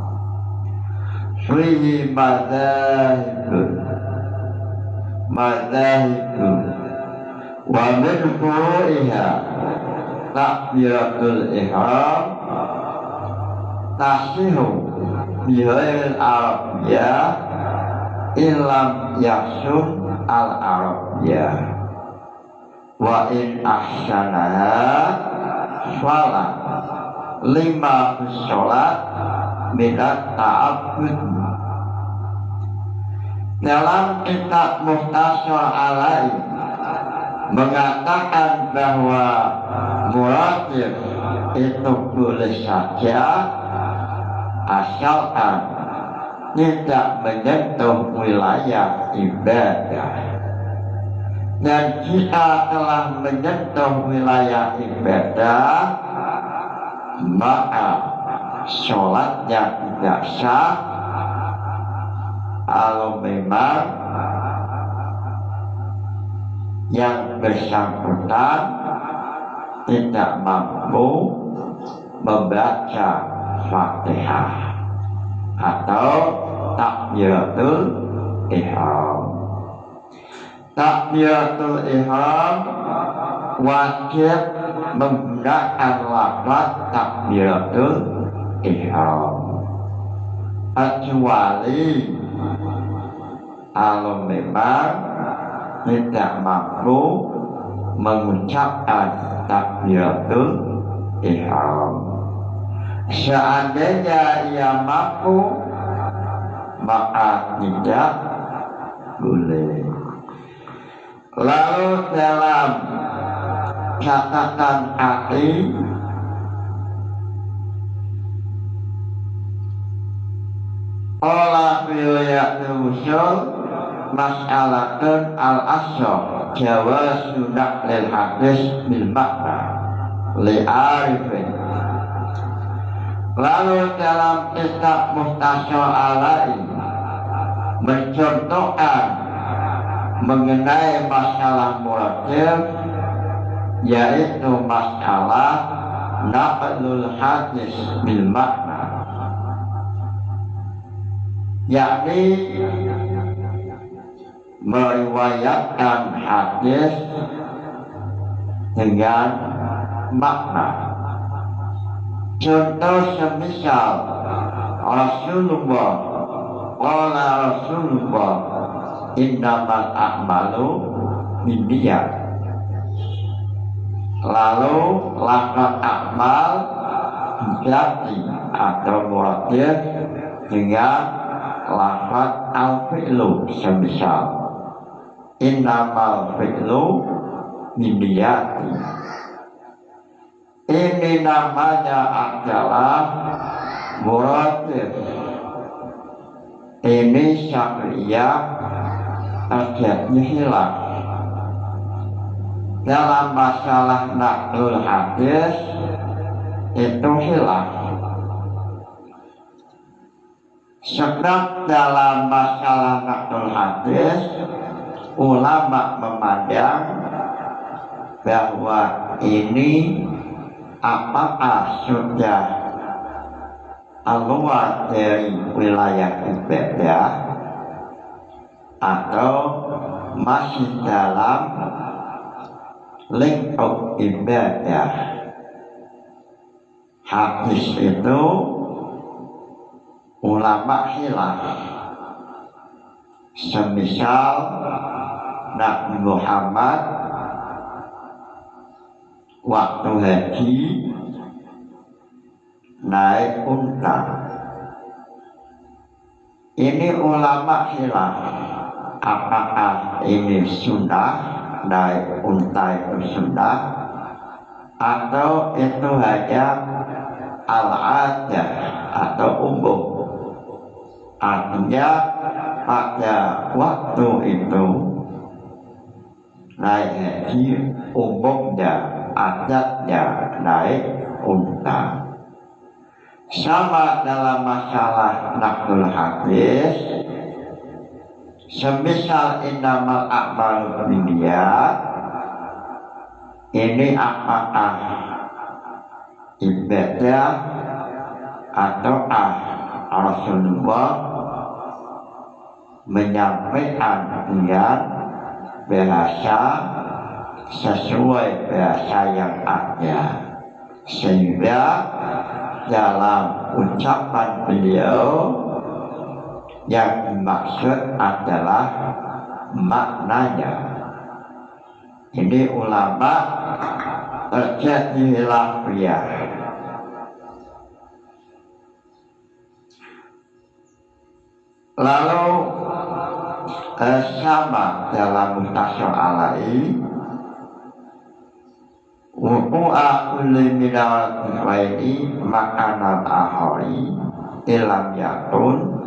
Fihi madahibun wa min furu'iha takbiratul ihram tasihu bihail arabiyah illam yasun al arabiyah wa in ahsanaha sholat lima sholat minat ta'abbud. Dalam kitab Mukhtasar Alai mengatakan bahwa muratib itu boleh saja asalkan tidak menyentuh wilayah ibadah. Dan jika telah menyentuh wilayah ibadah, maka sholatnya tidak sah kalau memang yang bersangkutan tidak mampu membaca Fatihah atau takbiratul ihram. Takbiratul ihram wajib menggunakan lafaz takbiratul ihram, kecuali kalau memang tidak mampu mengucapkan takbiratul ihram. Seandainya ia mampu, maka tidak boleh. Lalu dalam catatan kaki olah wilayatul usul mas'alatun al-asyar jawaz sunnah lil hadis bil makna li arifin. Lalu dalam kitab Muhtasar Ala'i mencontohkan mengenai masalah murakib, yaitu masalah naqlul hadis bil makna, yakni meriwayatkan hadis dengan makna. Contoh semisal Rasulullah qala Rasulullah innamal a'malu binniyat, lalu lafaz amal diganti atau muradif dengan lafaz al-fi'lu semisal innamal fi'lu binniyati. Ini namanya adalah muradif. Ini syariah terjadi hilaf. Dalam masalah naqlul hadis itu hilaf. Sebab dalam masalah naqlul hadis ulama memandang bahwa ini apakah sudah keluar dari wilayah ibadah atau masih dalam lingkup ibadah. Hadis itu ulama hilaf. Semisal Nabi Muhammad waktu haji naik unta. Ini ulama hilaf, apakah ini sunnah, naik unta itu sunnah, atau itu hanya al-adah atau umum. Artinya pada waktu itu naik haji umumnya adatnya naik unta. Sama dalam masalah naqlul hadis, semisal innamal a'malu binniyat, ini apakah ibadah atau Rasulullah menyampaikan dengan bahasa sesuai bahasa yang ada, sehingga dalam ucapan beliau yang dimaksud adalah maknanya. Ini ulama terjadi khilafiyah. Lalu sama dalam Muhtasar Ala'i wuku'a kulli minal kifaini makanan ahori ilam yakun,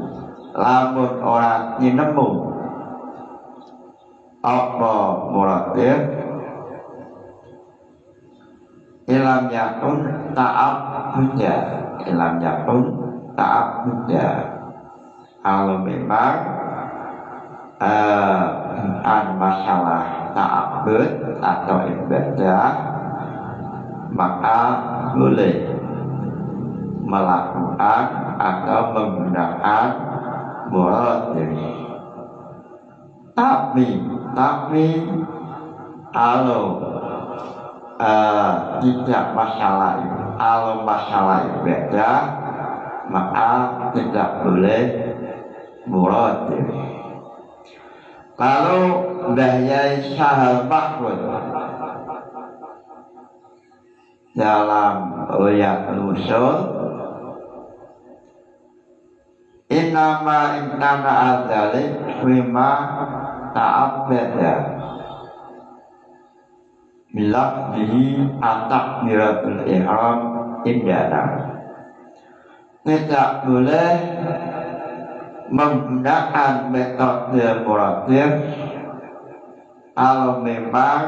lamun orang nemu apa muradif ilam yakun ta'ab huja, ilam yakun ta'ab huja. Kalau memang masalah ta'abbud atau ibadah, maka boleh melakukan atau menggunakan muradif. Tapi kalau tidak masalah itu, kalau masalah ibadah, maka tidak boleh muradif. Lalu Mbah Yai Sahal Mahfud dalam Riyatul Usul, innama intana adzalik fima ta'abbada bilafdihi atakbiratul ihram indana. Tidak boleh menggunakan metode muradif kalau memang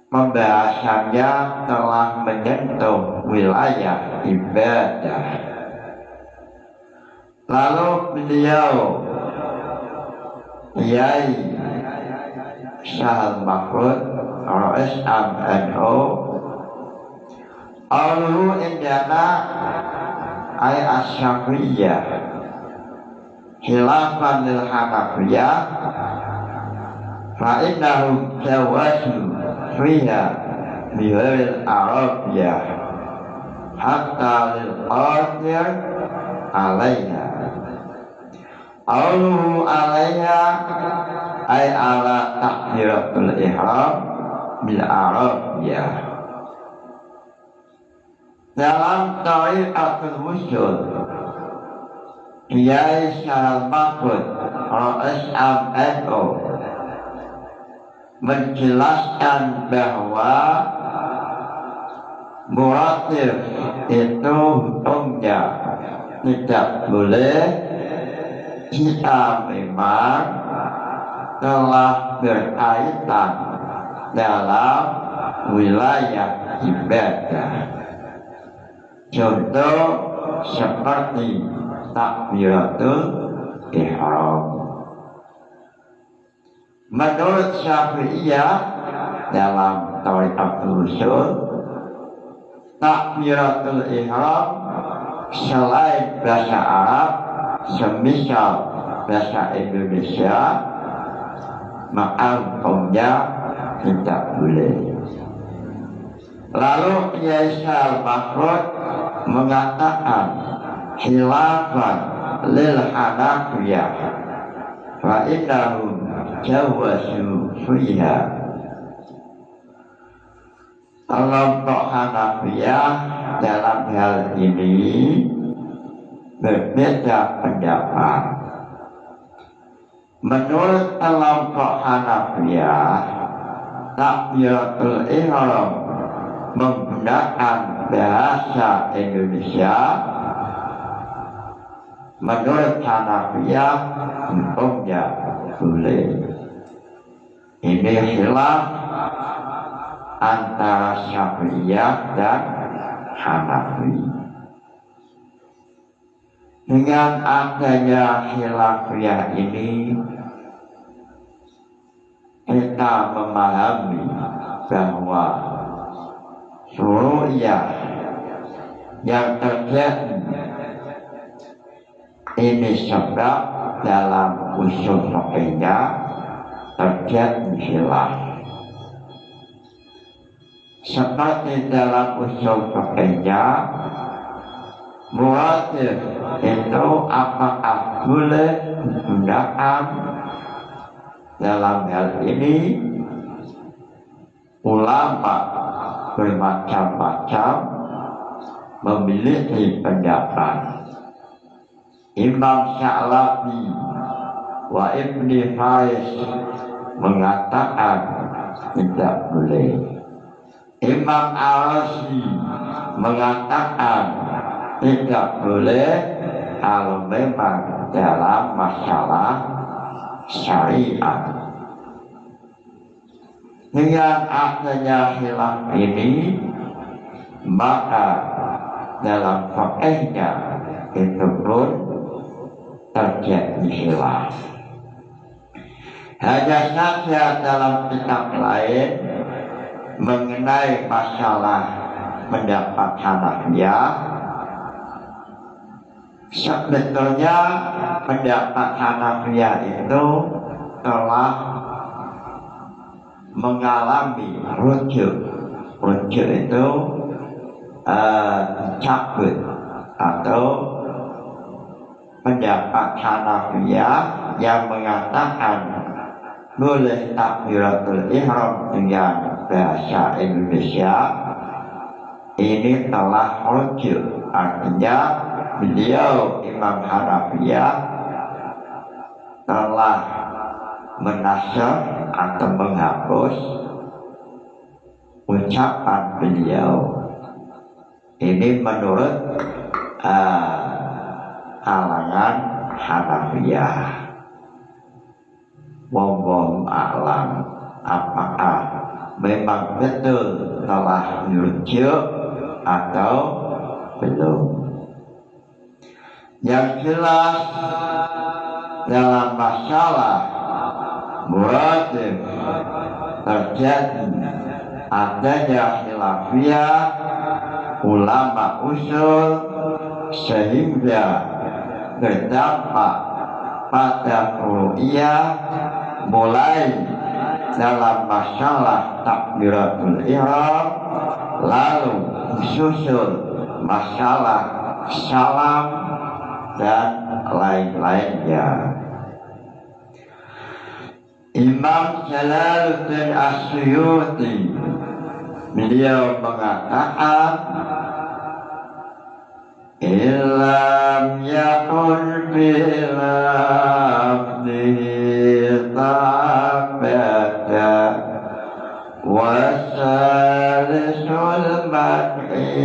pembahasannya telah menyentuh wilayah ibadah. Lalu beliau Kiai Syahal Mahfud Rais MNU Auluhu indana ay asyafiyyah khilafan lil hanafiyah fa innahu jawazu fiha bihawil arabiyah hatta lil qadir alaiha Auluhu alaiha ay ala takbiratul ihram bil arabiyah. Dalam Thariqatul Wusul Kiai Syahal Mahfud Rais MNU menjelaskan bahwa muratif itu hukumnya tidak boleh jika memang telah berkaitan dalam wilayah ibadah. Contoh seperti takbiratul ihram. Menurut Syafi'iyah dalam Thariqatul Wusul, takbiratul ihram selain bahasa Arab, semisal bahasa Indonesia, maka hukumnya tidak boleh. Lalu Kiai Syahal Mahfud mengatakan khilafan lil hanafiyah fa innahum jawazu fiha. Kelompok Hanafiyah dalam hal ini berbeda pendapat. Menurut kelompok Hanafiyah, takbiratul ihram menggunakan bahasa Indonesia menurut Hanafiyah hukumnya boleh. Ini khilaf antara Syafi'iyah dan Hanafi. Dengan adanya khilafiyah ini, kita memahami bahwa syuru'iyah yang terjadi ini sebab dalam usul fikihnya terjadi khilaf. Seperti dalam usul fikihnya, muratif itu apakah boleh digunakan dalam hal ini. Ulama bermacam-macam memiliki pendapat. Imam Sya'labi wa Ibni Faris mengatakan tidak boleh. Imam Al-Razi mengatakan tidak boleh kalau memang dalam masalah syariat. Dengan adanya khilaf ini, maka dalam fikihnya itu pun terjadi khilaf. Hanya saja dalam kitab lain mengenai masalah pendapat Hanafiyah, sebetulnya pendapat Hanafiyah itu telah mengalami rujuk. Rujuk itu cabut atau pendapat Hanafiyah yang mengatakan boleh takbiratul ihram dengan bahasa Indonesia ini telah rujuk. Artinya beliau Imam Hanafiyah telah menasakh atau menghapus ucapan beliau. Ini menurut kalangan Hanafiyah. Wallahu a'lam. Apakah memang betul telah rujuk atau belum. Yang jelas dalam masalah muratif terjadi adanya khilafiyah ulama usul sehingga berdampak pada ru'yah mulai dalam masalah takbiratul ihram, lalu disusul masalah salam dan lain-lainnya. Imam Jalaluddin As-Suyuti beliau mengatakan, Ilam yakun bilafdihi tabata wasalisul mad'i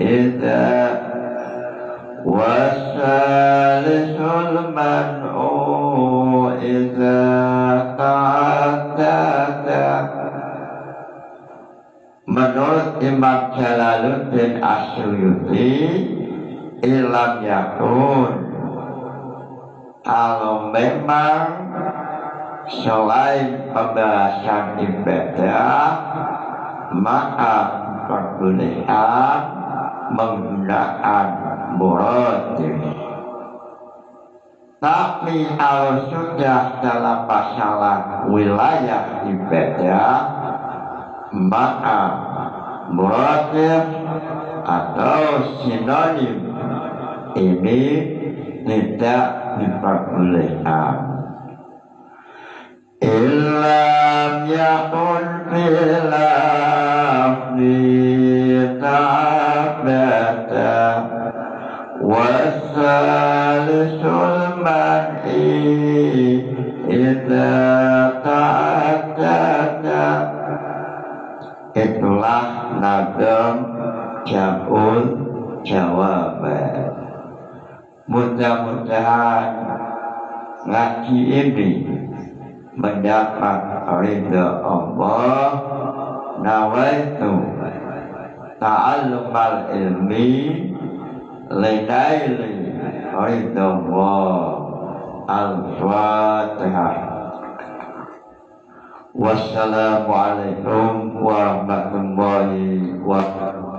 idha wasalisul mad'u idha ta'addada. Menurut Imam Jalaluddin As-Suyuti, ilam yakun, kalau memang selain pembahasan ibadah, maka perbolehkan menggunakan muratif. Tapi kalau sudah dalam masalah wilayah ibadah, maka muratif atau sinonim ini tidak diperbolehkan. Illam yakun bilafdi ta'abata wasalisul man'i idha ta'addada. Itulah nadam jam'ul jawaban. Mudah-mudahan ngaji ini mendapat ridha Allah. Nawaitu ta'allumal ilmi lidaili ridha Allah. Al-Fatihah. Wassalamualaikum warahmatullahi wabarakatuh.